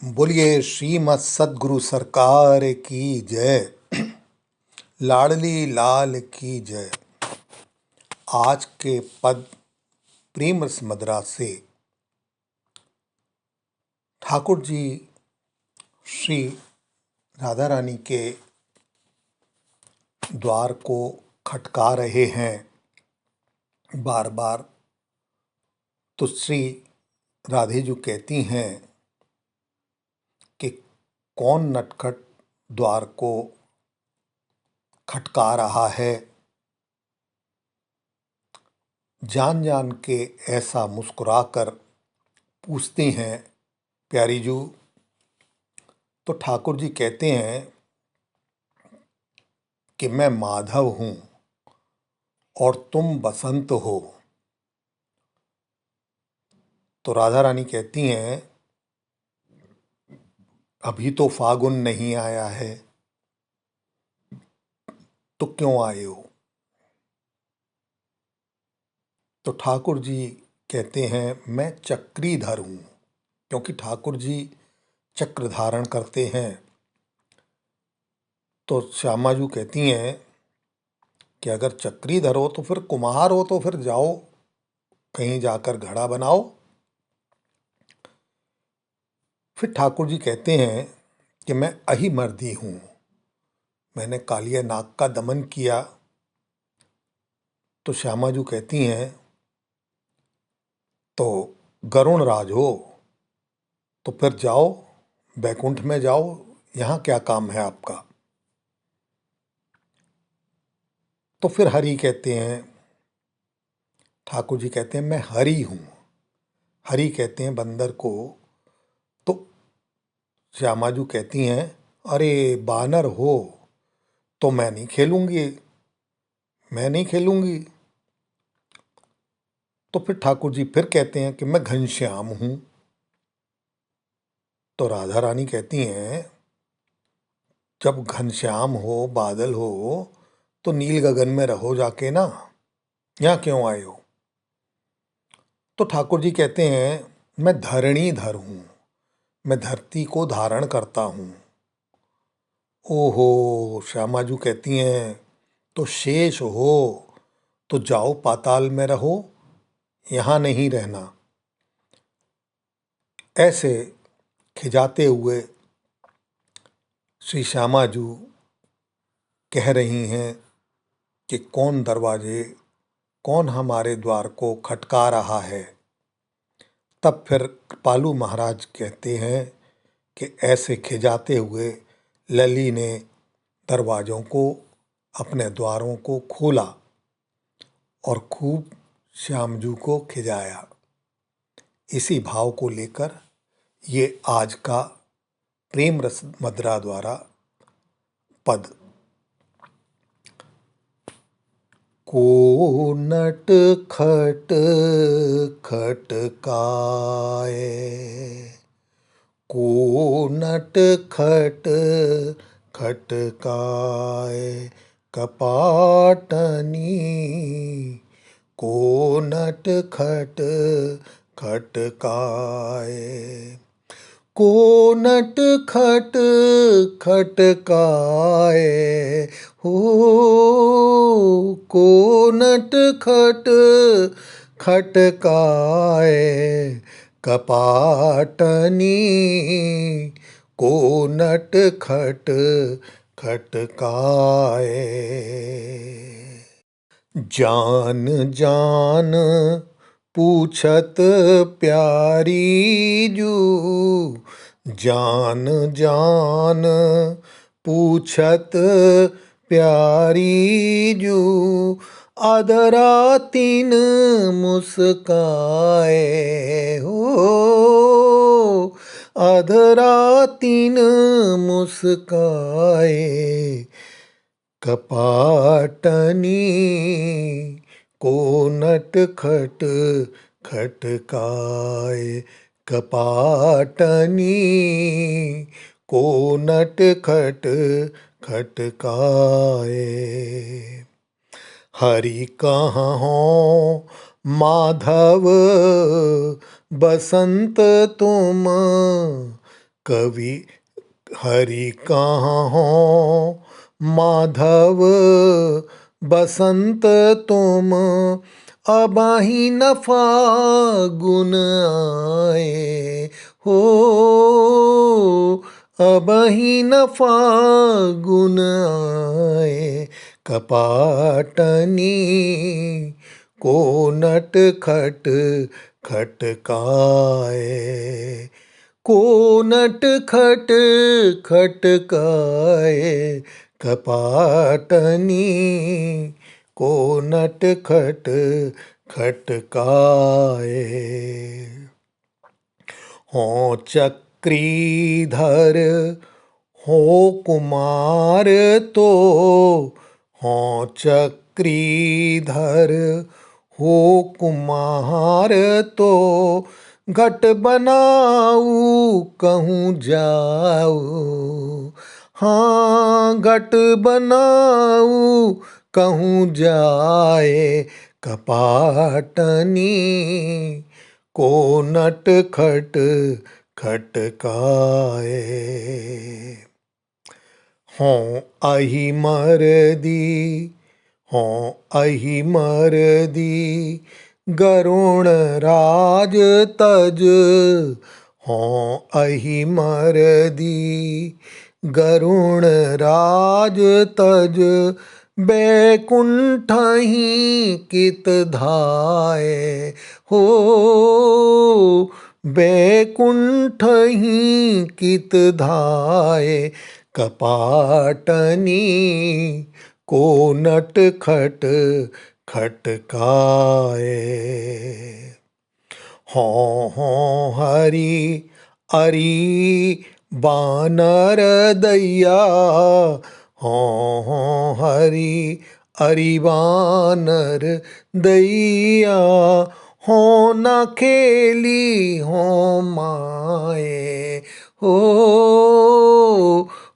बोलिए श्रीमद सदगुरु सरकार की जय। लाडली लाल की जय। आज के पद प्रेम रस मदरा से ठाकुर जी श्री राधा रानी के द्वार को खटका रहे हैं बार बार। तो श्री राधे जी कहती हैं कि कौन नटखट द्वार को खटका रहा है। जान जान के ऐसा मुस्कुराकर पूछती हैं प्यारी जू। तो ठाकुर जी कहते हैं कि मैं माधव हूँ और तुम बसंत हो। तो राधा रानी कहती हैं अभी तो फागुन नहीं आया है, तो क्यों आए हो। तो ठाकुर जी कहते हैं मैं चक्रीधर हूँ, क्योंकि ठाकुर जी चक्र धारण करते हैं। तो श्यामा जी कहती हैं कि अगर चक्रीधर हो तो फिर कुम्हार हो, तो फिर जाओ कहीं जाकर घड़ा बनाओ। फिर ठाकुर जी कहते हैं कि मैं अहिमर्दी हूँ, मैंने कालिया नाग का दमन किया। तो श्यामा जी कहती हैं तो गरुण राज हो, तो फिर जाओ बैकुंठ में जाओ, यहाँ क्या काम है आपका। तो फिर हरि कहते हैं, ठाकुर जी कहते हैं मैं हरि हूँ। हरि कहते हैं बंदर को। तो श्यामा जी कहती हैं अरे बानर हो तो मैं नहीं खेलूंगी, मैं नहीं खेलूंगी। तो फिर ठाकुर जी फिर कहते हैं कि मैं घनश्याम हूँ। तो राधा रानी कहती हैं जब घनश्याम हो, बादल हो, तो नील गगन में रहो जाके ना, यहाँ क्यों आए हो। तो ठाकुर जी कहते हैं मैं धरणीधर हूँ, मैं धरती को धारण करता हूँ। ओहो, श्यामा जी कहती हैं तो शेष हो तो जाओ पाताल में रहो, यहाँ नहीं रहना। ऐसे खिजाते हुए श्री श्यामा जी कह रही हैं कि कौन दरवाजे, कौन हमारे द्वार को खटका रहा है। तब फिर कृपालु महाराज कहते हैं कि ऐसे खिजाते हुए लली ने दरवाज़ों को, अपने द्वारों को खोला और खूब श्याम जी को खिजाया। इसी भाव को लेकर ये आज का प्रेम रस मदरा द्वारा पद। को नट खट खटकाए, को नट खट खटकाए कपाटनी, को नट खट खटकाए, को नट खट खटकाए हो, को नट खट खटकाए कपाटनी, को नट खट खटकाए। जान जान पूछत प्यारी जू, जान जान पूछत प्यारी जू, अधरा तीन मुस्काए हो, अधरा तीन मुस्काए कपाटनी, को नट खट खटकाए कपाटनी, को नट खट खटकाए। हरि कहाँ हो माधव बसंत तुम, कवि हरि कहाँ हो माधव बसंत तुम, अबाही न फागुन आए हो, अबाही न फागुन आए। कपाटनी को नट खट खटकाए, को नट खट खटकाए। कपाटनी को नट खट खटकाए। हो चक्रीधर हो कुमार तो, हो चक्रीधर हो कुमार तो, घट बनाऊ कहूँ जाऊ। हाँ घट बनाऊ कहूँ जाए। कपाटनी को नट खट खटकाए। हों अहि मरदी, हों अहि मरदी गरुण राज तज, हों अहि मरदी गरुण राज तज। बैकुंठ ही कित धाये हो, बैकुंठ ही कित धाये। कपाटनी को नट खट खटकाए। हों हरि अरि बानर दैया, हों हरि अरि बानर दैया। हों न खेली हों माए हो,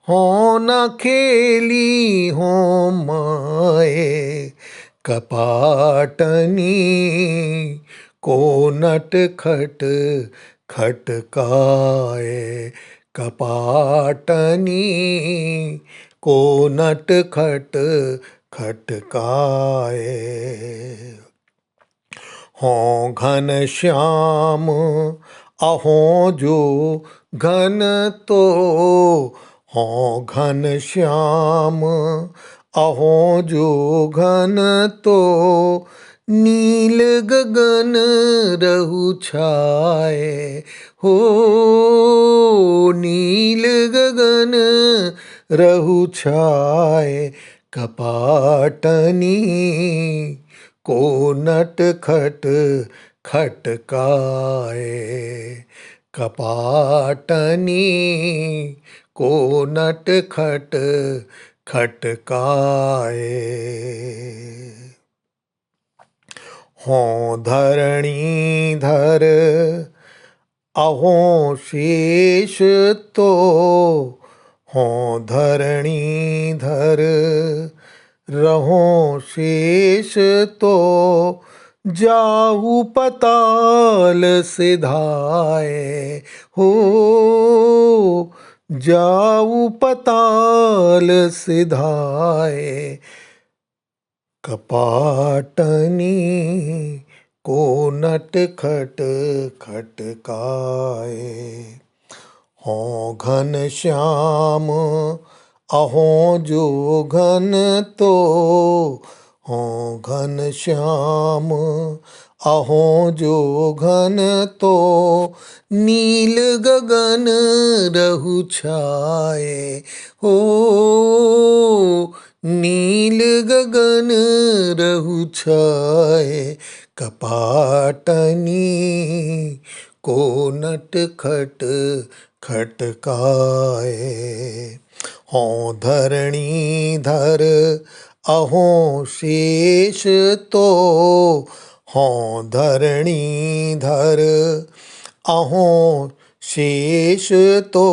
हों न खेली हों माए। कपाटनी को नट खट खटकाए। कपाटनी को नट खट खटकाए। हों घनश्याम अहों जो घन तो, हों घनश्याम अहों जो घन तो। नील गगन रहु छाए हो, नील गगन रहु छाए। कपाटनी को नट खट खटकाए। कपाटनी को नट खट खटकाए। हों धरणीधर अहों शेष तो, हों धरणीधर रहों शेष तो। जाहु पताल सिधाए हो, जाहु पताल सिधाए। कपाटनी को नट खट खटकाए। हों घनश्याम अहों जो घन तो, हों घनश्याम अहों जो घन तो। नील गगन रहु छाए हो, नील गगन रहु छाए। कपाटनी को नट खट खटकाए। हों धरणीधर अहों शेष तो, हों धरणीधर अहों शेष तो।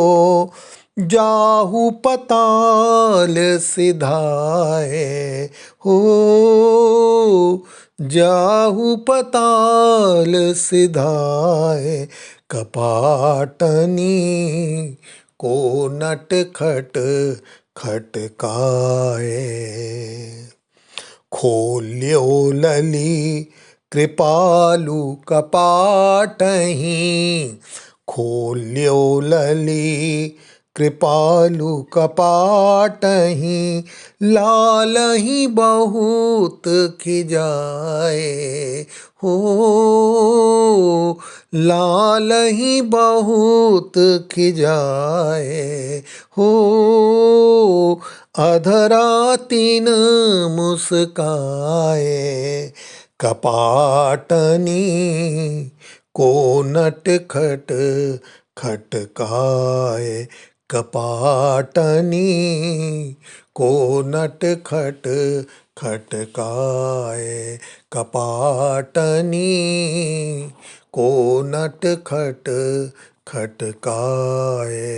जाहु पताल सिधाए हो, जाहु पताल सिधाए, कपाटनी को नटखट खटकाए। खोल्यो लली कृपालु कपाटहि, खोल्यो लली कृपालु कपाटहि, लालहि बहुत खिजाए हो, लालहि बहुत खिजाए हो। अधरा तीन मुस्काए, कपाटनी को नटखट खटकाए, कपाटनी को नटखट खटकाए, कपाटनी को नटखट खटकाए।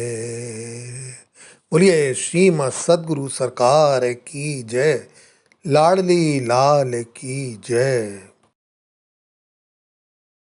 बोलिए श्रीमद् सद्गुरु सरकार की जय, लाडली लाल की जय।